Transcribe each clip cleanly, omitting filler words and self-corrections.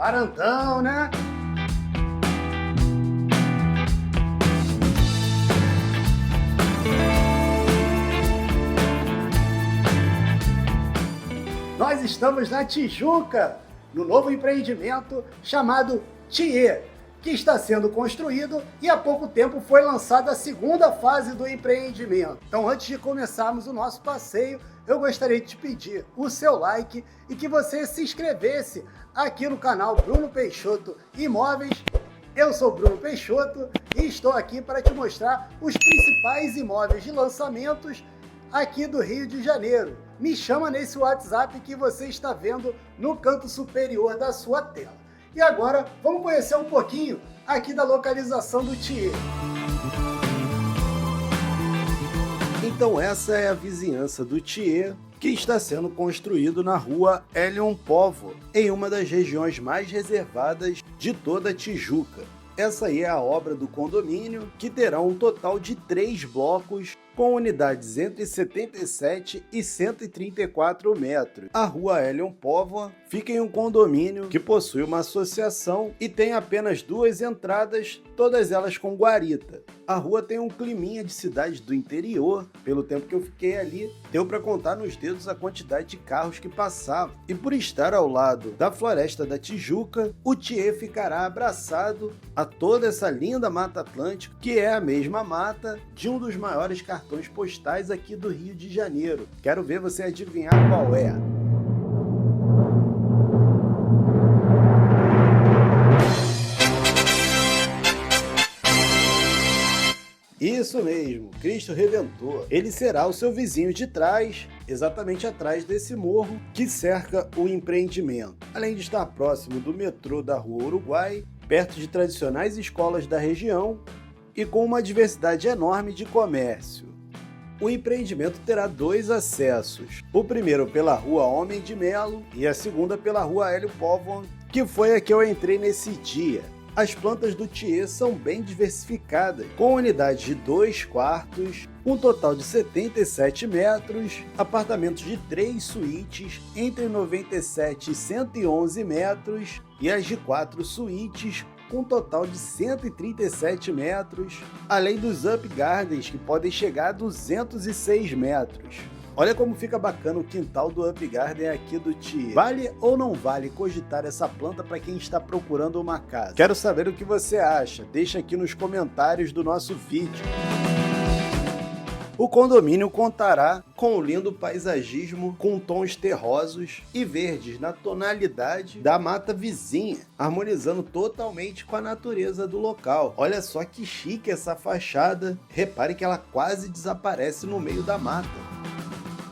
varandão, né? Nós estamos na Tijuca, no novo empreendimento chamado TIE, que está sendo construído e há pouco tempo foi lançada a segunda fase do empreendimento. Então, antes de começarmos o nosso passeio, eu gostaria de te pedir o seu like e que você se inscrevesse aqui no canal Bruno Peixoto Imóveis. Eu sou Bruno Peixoto e estou aqui para te mostrar os principais imóveis de lançamentos aqui do Rio de Janeiro. Me chama nesse WhatsApp que você está vendo no canto superior da sua tela. E agora, vamos conhecer um pouquinho aqui da localização do TIE. Então essa é a vizinhança do TIE, que está sendo construído na rua Hélio Póvoa, em uma das regiões mais reservadas de toda a Tijuca. Essa aí é a obra do condomínio, que terá um total de 3 blocos, com unidades entre 77 e 134 metros. A rua Hélio Póvoa fica em um condomínio que possui uma associação e tem apenas 2 entradas, todas elas com guarita. A rua tem um climinha de cidade do interior. Pelo tempo que eu fiquei ali, deu para contar nos dedos a quantidade de carros que passavam. E por estar ao lado da Floresta da Tijuca, o TIE ficará abraçado a toda essa linda Mata Atlântica, que é a mesma mata de um dos maiores cartões postais aqui do Rio de Janeiro. Quero ver você adivinhar qual é. Isso mesmo, Cristo Redentor. Ele será o seu vizinho de trás, exatamente atrás desse morro que cerca o empreendimento. Além de estar próximo do metrô da Rua Uruguai, perto de tradicionais escolas da região e com uma diversidade enorme de comércio. O empreendimento terá 2 acessos, o primeiro pela Rua Homem de Melo e a segunda pela Rua Hélio Póvoa, que foi a que eu entrei nesse dia. As plantas do TIE são bem diversificadas, com unidades de 2 quartos, um total de 77 metros, apartamentos de 3 suítes entre 97 e 111 metros e as de 4 suítes com um total de 137 metros, além dos up gardens que podem chegar a 206 metros. Olha como fica bacana o quintal do Up Garden aqui do TIE. Vale ou não vale cogitar essa planta para quem está procurando uma casa? Quero saber o que você acha. Deixa aqui nos comentários do nosso vídeo. O condomínio contará com um lindo paisagismo com tons terrosos e verdes na tonalidade da mata vizinha, harmonizando totalmente com a natureza do local. Olha só que chique essa fachada. Repare que ela quase desaparece no meio da mata.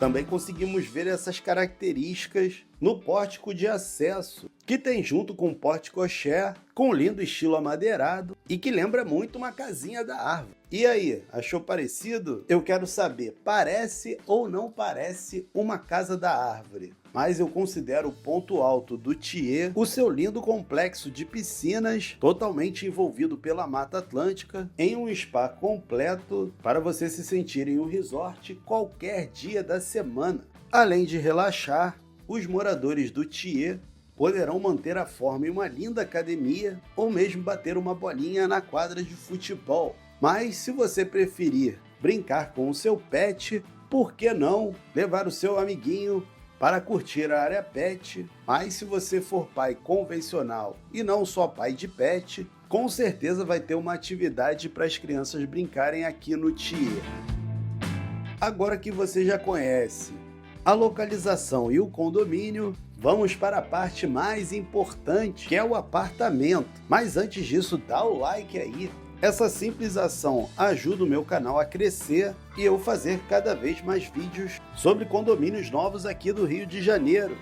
Também conseguimos ver essas características no pórtico de acesso, que tem junto com o pórtico share, com um lindo estilo amadeirado e que lembra muito uma casinha da árvore. E aí, achou parecido? Eu quero saber, parece ou não parece uma casa da árvore? Mas eu considero o ponto alto do TIE o seu lindo complexo de piscinas, totalmente envolvido pela Mata Atlântica, em um spa completo para você se sentir em um resort qualquer dia da semana. Além de relaxar, os moradores do TIE poderão manter a forma em uma linda academia ou mesmo bater uma bolinha na quadra de futebol. Mas se você preferir brincar com o seu pet, por que não levar o seu amiguinho para curtir a área pet? Mas se você for pai convencional e não só pai de pet, com certeza vai ter uma atividade para as crianças brincarem aqui no TIE. Agora que você já conhece a localização e o condomínio, vamos para a parte mais importante, que é o apartamento. Mas antes disso, dá o like aí. Essa simples ação ajuda o meu canal a crescer e eu fazer cada vez mais vídeos sobre condomínios novos aqui do Rio de Janeiro.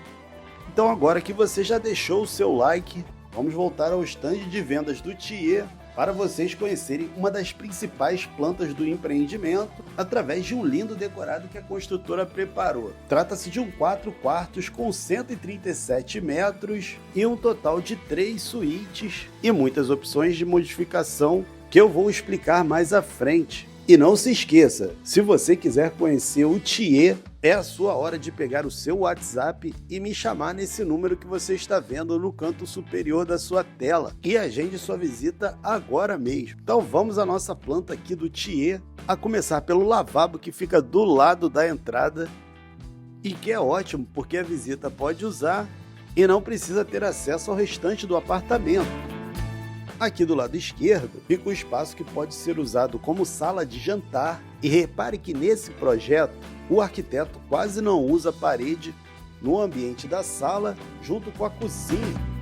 Então agora que você já deixou o seu like, vamos voltar ao stand de vendas do TIE para vocês conhecerem uma das principais plantas do empreendimento através de um lindo decorado que a construtora preparou. Trata-se de um 4 quartos com 137 metros e um total de 3 suítes e muitas opções de modificação que eu vou explicar mais à frente. E não se esqueça, se você quiser conhecer o Thier, é a sua hora de pegar o seu WhatsApp e me chamar nesse número que você está vendo no canto superior da sua tela e agende sua visita agora mesmo. Então vamos à nossa planta aqui do Thier, a começar pelo lavabo que fica do lado da entrada e que é ótimo porque a visita pode usar e não precisa ter acesso ao restante do apartamento. Aqui do lado esquerdo fica um espaço que pode ser usado como sala de jantar e repare que nesse projeto o arquiteto quase não usa parede no ambiente da sala junto com a cozinha.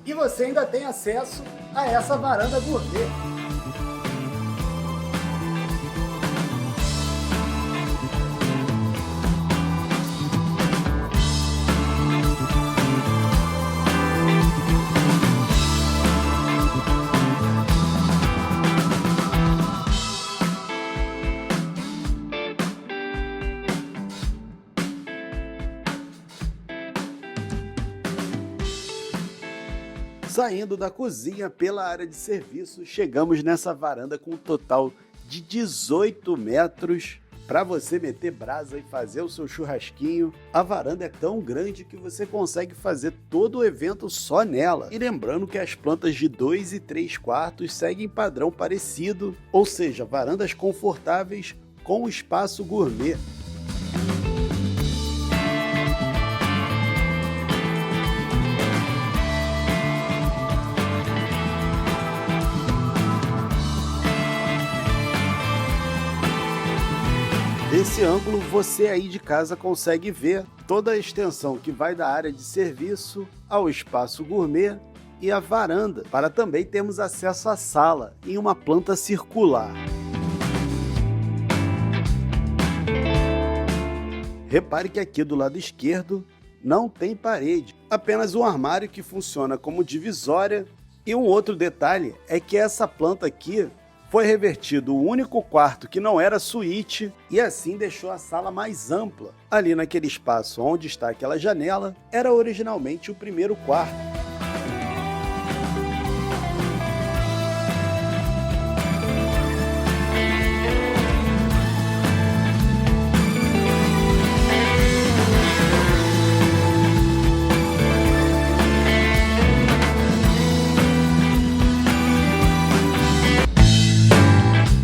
E você ainda tem acesso a essa varanda gourmet. Saindo da cozinha pela área de serviço, chegamos nessa varanda com um total de 18 metros para você meter brasa e fazer o seu churrasquinho. A varanda é tão grande que você consegue fazer todo o evento só nela. E lembrando que as plantas de 2 e 3 quartos seguem padrão parecido, ou seja, varandas confortáveis com espaço gourmet. Desse ângulo, você aí de casa consegue ver toda a extensão que vai da área de serviço ao espaço gourmet e à varanda, para também termos acesso à sala em uma planta circular. Repare que aqui do lado esquerdo não tem parede, apenas um armário que funciona como divisória. E um outro detalhe é que essa planta aqui foi revertido o único quarto que não era suíte e assim deixou a sala mais ampla. Ali naquele espaço onde está aquela janela, era originalmente o primeiro quarto.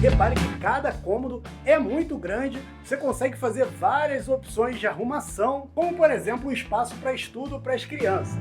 Repare que cada cômodo é muito grande, você consegue fazer várias opções de arrumação, como por exemplo um espaço para estudo para as crianças.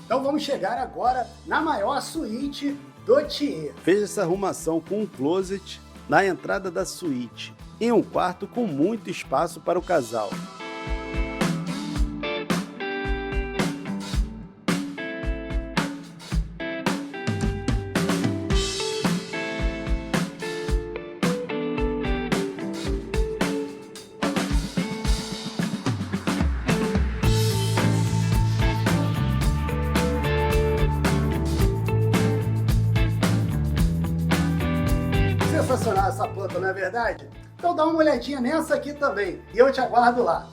Então vamos chegar agora na maior suíte do Thier. Fez essa arrumação com um closet na entrada da suíte, em um quarto com muito espaço para o casal. Sensacional essa planta, não é verdade? Então dá uma olhadinha nessa aqui também e eu te aguardo lá.